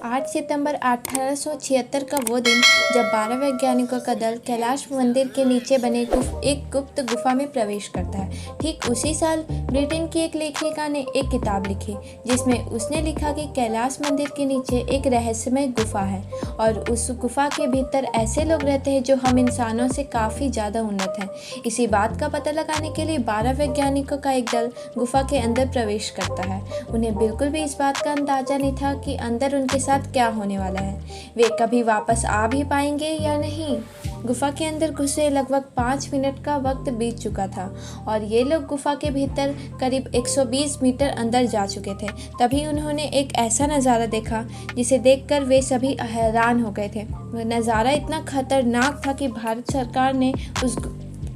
8 सितंबर 1876 का वो दिन जब 12 वैज्ञानिकों का दल कैलाश मंदिर के नीचे बने एक गुप्त गुफा में प्रवेश करता है। ठीक उसी साल ब्रिटेन की एक लेखिका ने एक किताब लिखी जिसमें उसने लिखा कि कैलाश मंदिर के नीचे एक रहस्यमय गुफा है और उस गुफा के भीतर ऐसे लोग रहते हैं जो हम इंसानों से काफ़ी ज़्यादा उन्नत हैं। इसी बात का पता लगाने के लिए 12 वैज्ञानिकों का एक दल गुफा के अंदर प्रवेश करता है। उन्हें बिल्कुल भी इस बात का अंदाज़ा नहीं था कि अंदर उनके साथ क्या होने वाला है, वे कभी वापस आ भी पाएंगे या नहीं। गुफा के अंदर घुसे लगभग 5 मिनट का वक्त बीत चुका था और ये लोग गुफा के भीतर करीब 120 मीटर अंदर जा चुके थे। तभी उन्होंने एक ऐसा नज़ारा देखा जिसे देखकर वे सभी हैरान हो गए थे। वह नज़ारा इतना खतरनाक था कि भारत सरकार ने उस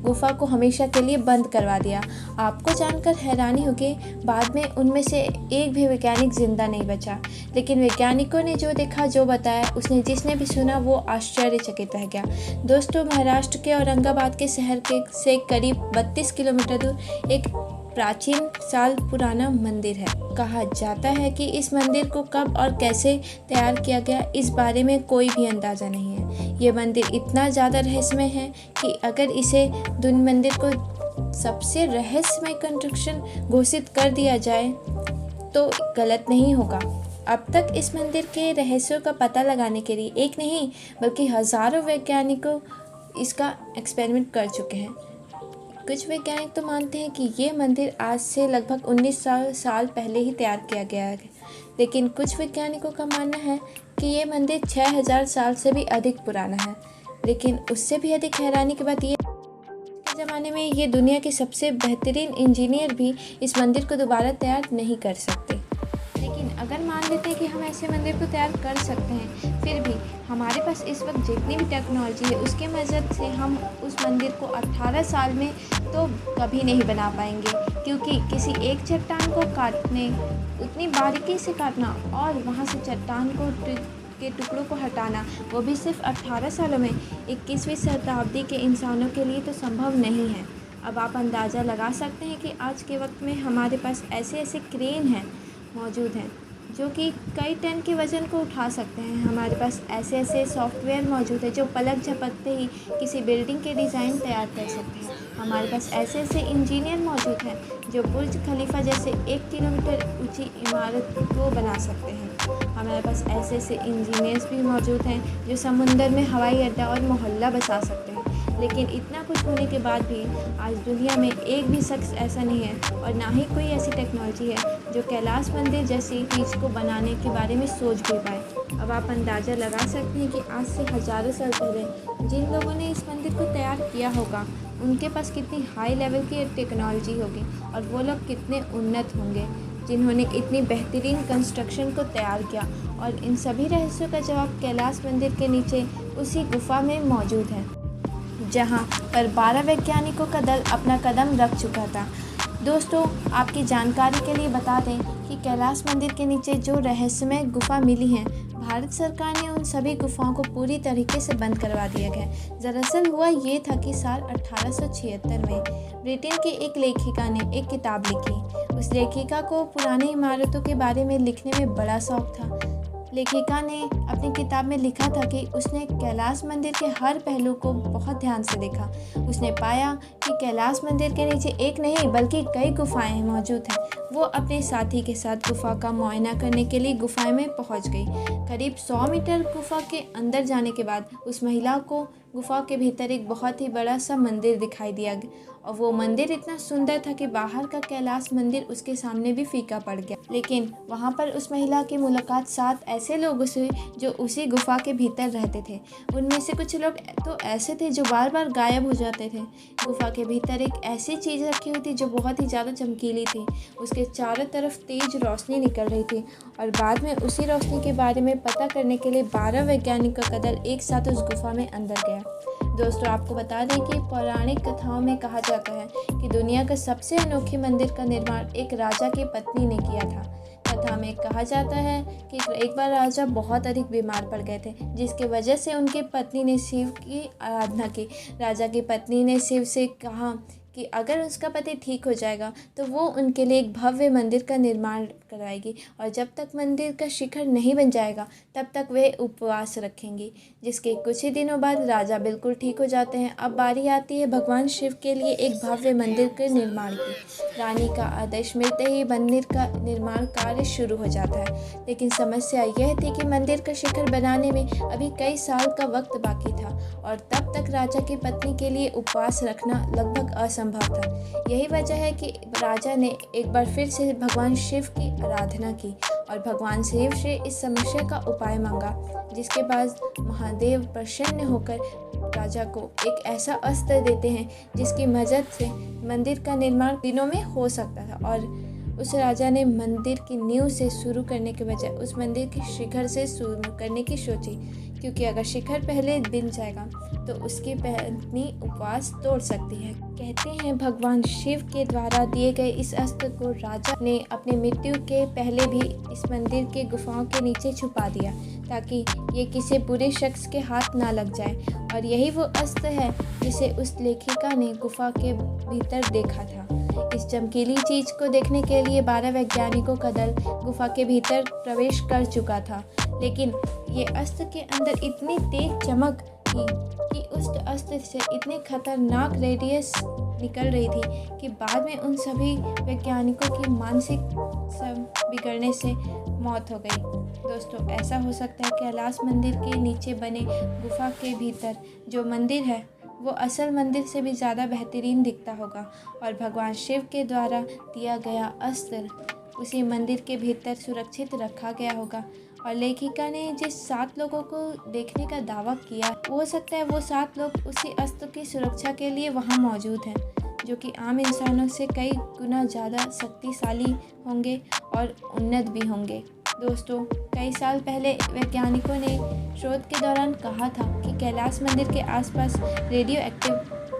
गुफा को हमेशा के लिए बंद करवा दिया। आपको जानकर हैरानी होगी, बाद में उनमें से एक भी वैज्ञानिक जिंदा नहीं बचा। लेकिन वैज्ञानिकों ने जो देखा, जो बताया, उसने जिसने भी सुना वो आश्चर्यचकित रह गया। दोस्तों, महाराष्ट्र के औरंगाबाद के शहर से करीब 32 किलोमीटर दूर एक प्राचीन साल पुराना मंदिर है। कहा जाता है कि इस मंदिर को कब और कैसे तैयार किया गया, इस बारे में कोई भी अंदाज़ा नहीं है। ये मंदिर इतना ज़्यादा रहस्यमय है कि अगर इसे मंदिर को सबसे रहस्यमय कंस्ट्रक्शन घोषित कर दिया जाए तो गलत नहीं होगा। अब तक इस मंदिर के रहस्यों का पता लगाने के लिए एक नहीं बल्कि हज़ारों वैज्ञानिकों इसका एक्सपेरिमेंट कर चुके हैं। कुछ वैज्ञानिक तो मानते हैं कि ये मंदिर आज से लगभग 19 साल पहले ही तैयार किया गया है, लेकिन कुछ वैज्ञानिकों का मानना है कि ये मंदिर 6000 साल से भी अधिक पुराना है। लेकिन उससे भी अधिक हैरानी की बात ये के ज़माने में ये दुनिया के सबसे बेहतरीन इंजीनियर भी इस मंदिर को दोबारा तैयार नहीं कर सकते। लेकिन अगर मान लेते हैं कि हम ऐसे मंदिर को तैयार कर सकते हैं, फिर भी हमारे पास इस वक्त जितनी भी टेक्नोलॉजी है उसके मदद से हम उस मंदिर को 18 साल में तो कभी नहीं बना पाएंगे, क्योंकि किसी एक चट्टान को काटने, उतनी बारीकी से काटना और वहाँ से चट्टान के टुकड़ों को हटाना, वो भी सिर्फ 18 सालों में 21वीं शताब्दी के इंसानों के लिए तो संभव नहीं है। अब आप अंदाज़ा लगा सकते हैं कि आज के वक्त में हमारे पास ऐसे क्रेन हैं मौजूद हैं जो कि कई टन के वज़न को उठा सकते हैं। हमारे पास ऐसे सॉफ्टवेयर मौजूद है जो पलक झपकते ही किसी बिल्डिंग के डिज़ाइन तैयार कर सकते हैं। हमारे पास ऐसे इंजीनियर मौजूद हैं जो बुर्ज खलीफा जैसे 1 किलोमीटर ऊंची इमारत को बना सकते हैं। हमारे पास ऐसे इंजीनियर्स भी मौजूद हैं जो समुंदर में हवाई अड्डा और मोहल्ला बसा सकते हैं। लेकिन इतना कुछ होने के बाद भी आज दुनिया में एक भी शख्स ऐसा नहीं है और ना ही कोई ऐसी टेक्नोलॉजी है जो कैलाश मंदिर जैसी चीज़ को बनाने के बारे में सोच भी पाए। अब आप अंदाज़ा लगा सकते हैं कि आज से हज़ारों साल पहले जिन लोगों ने इस मंदिर को तैयार किया होगा उनके पास कितनी हाई लेवल की टेक्नोलॉजी होगी और वो लोग कितने उन्नत होंगे जिन्होंने इतनी बेहतरीन कंस्ट्रक्शन को तैयार किया। और इन सभी रहस्यों का जवाब कैलाश मंदिर के नीचे उसी गुफा में मौजूद है जहां पर 12 वैज्ञानिकों का दल अपना कदम रख चुका था। दोस्तों, आपकी जानकारी के लिए बता दें कि कैलाश मंदिर के नीचे जो रहस्यमय गुफा मिली है, भारत सरकार ने उन सभी गुफाओं को पूरी तरीके से बंद करवा दिया गया। दरअसल हुआ ये था कि साल 1876 में ब्रिटेन की एक लेखिका ने एक किताब लिखी। उस लेखिका को पुरानी इमारतों के बारे में लिखने में बड़ा शौक था। लेखिका ने अपनी किताब में लिखा था कि उसने कैलाश मंदिर के हर पहलू को बहुत ध्यान से देखा। उसने पाया कि कैलाश मंदिर के नीचे एक नहीं बल्कि कई गुफाएं मौजूद हैं। वो अपने साथी के साथ गुफा का मुआयना करने के लिए गुफाएं में पहुंच गई। करीब 100 मीटर गुफा के अंदर जाने के बाद उस महिला को गुफा के भीतर एक बहुत ही बड़ा सा मंदिर दिखाई दिया और वो मंदिर इतना सुंदर था कि बाहर का कैलाश मंदिर उसके सामने भी फीका पड़ गया। लेकिन वहाँ पर उस महिला की मुलाकात 7 ऐसे लोगों से जो उसी गुफा के भीतर रहते थे। उनमें से कुछ लोग तो ऐसे थे जो बार बार गायब हो जाते थे। गुफा के भीतर एक ऐसी चीज़ रखी हुई थी जो बहुत ही ज़्यादा चमकीली थी। उसके चारों तरफ तेज रोशनी निकल रही थी और बाद में उसी रोशनी के बारे में पता करने के लिए 12 वैज्ञानिकों का दल एक साथ उस गुफा में अंदर गया। दोस्तों, आपको बता दें कि पौराणिक कथाओं में कहा जाता है कि दुनिया का सबसे अनोखी मंदिर का निर्माण एक राजा की पत्नी ने किया था। कथा में कहा जाता है कि एक बार राजा बहुत अधिक बीमार पड़ गए थे, जिसकी वजह से उनकी पत्नी ने शिव की आराधना की। राजा की पत्नी ने शिव से कहा कि अगर उसका पति ठीक हो जाएगा तो वो उनके लिए एक भव्य मंदिर का निर्माण करवाएगी और जब तक मंदिर का शिखर नहीं बन जाएगा तब तक वे उपवास रखेंगी। जिसके कुछ ही दिनों बाद राजा बिल्कुल ठीक हो जाते हैं। अब बारी आती है भगवान शिव के लिए एक भव्य मंदिर के निर्माण की। रानी का आदेश मिलते ही मंदिर का निर्माण कार्य शुरू हो जाता है, लेकिन समस्या यह थी कि मंदिर का शिखर बनाने में अभी कई साल का वक्त बाकी था और तब तक राजा की पत्नी के लिए उपवास रखना लगभग असंभव था। यही वजह है कि राजा ने एक बार फिर से भगवान शिव की आराधना की और भगवान शिव से इस समस्या का उपाय मांगा, जिसके बाद महादेव प्रसन्न होकर राजा को एक ऐसा अस्त्र देते हैं जिसकी मदद से मंदिर का निर्माण दिनों में हो सकता था। और उस राजा ने मंदिर की नींव से शुरू करने के बजाय उस मंदिर के शिखर से शुरू करने की सोची, क्योंकि अगर शिखर पहले बिन जाएगा तो उसकी पत्नी उपवास तोड़ सकती है। कहते हैं भगवान शिव के द्वारा दिए गए इस अस्त्र को राजा ने अपनी मृत्यु के पहले भी इस मंदिर के गुफाओं के नीचे छुपा दिया ताकि ये किसी बुरे शख्स के हाथ ना लग जाए। और यही वो अस्त्र है जिसे उस लेखिका ने गुफा के भीतर देखा था। इस चमकीली चीज को देखने के लिए 12 वैज्ञानिकों का दल गुफा के भीतर प्रवेश कर चुका था, लेकिन ये अस्त्र के अंदर इतनी तेज चमक थी कि उस अस्त्र से इतनी खतरनाक रेडियस निकल रही थी कि बाद में उन सभी वैज्ञानिकों की मानसिक बिगड़ने से मौत हो गई। दोस्तों, ऐसा हो सकता है कि कैलाश मंदिर के नीचे बने गुफा के भीतर जो मंदिर है वो असल मंदिर से भी ज़्यादा बेहतरीन दिखता होगा और भगवान शिव के द्वारा दिया गया अस्त्र उसी मंदिर के भीतर सुरक्षित रखा गया होगा। और लेखिका ने जिस 7 लोगों को देखने का दावा किया, हो सकता है वो 7 लोग उसी अस्त्र की सुरक्षा के लिए वहाँ मौजूद हैं, जो कि आम इंसानों से कई गुना ज़्यादा शक्तिशाली होंगे और उन्नत भी होंगे। दोस्तों, कई साल पहले वैज्ञानिकों ने शोध के दौरान कहा था कि कैलाश मंदिर के आसपास रेडियो एक्टिव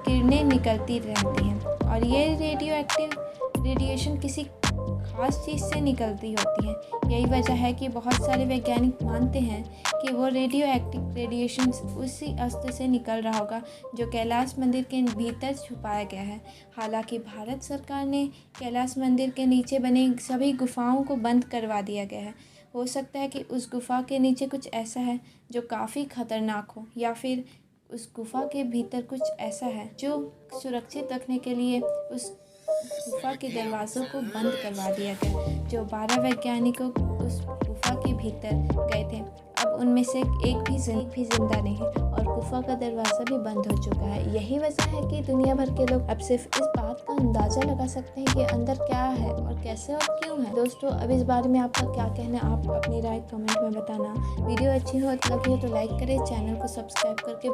किरणें निकलती रहती हैं और ये रेडियो एक्टिव रेडिएशन किसी खास चीज़ से निकलती होती है। यही वजह है कि बहुत सारे वैज्ञानिक मानते हैं कि वो रेडियो एक्टिव रेडिएशन उसी अस्त्र से निकल रहा होगा जो कैलाश मंदिर के भीतर छुपाया गया है। हालांकि भारत सरकार ने कैलाश मंदिर के नीचे बने सभी गुफाओं को बंद करवा दिया गया है। हो सकता है कि उस गुफा के नीचे कुछ ऐसा है जो काफ़ी खतरनाक हो, या फिर उस गुफा के भीतर कुछ ऐसा है जो सुरक्षित रखने के लिए उस गुफा के दरवाज़ों को बंद करवा दिया गया। जो 12 वैज्ञानिकों उस गुफा के भीतर गए थे, अब उनमें से एक भी जिंदा नहीं है और गुफा का दरवाज़ा भी बंद हो चुका है। यही वजह है कि दुनिया भर के लोग अब सिर्फ इस बात का अंदाज़ा लगा सकते हैं कि अंदर क्या है और कैसे और क्यों है। दोस्तों, अब इस बारे में आपका क्या कहना है, आप अपनी राय कमेंट में बताना। वीडियो अच्छी हो लगी हो तो लाइक करें, चैनल को सब्सक्राइब करके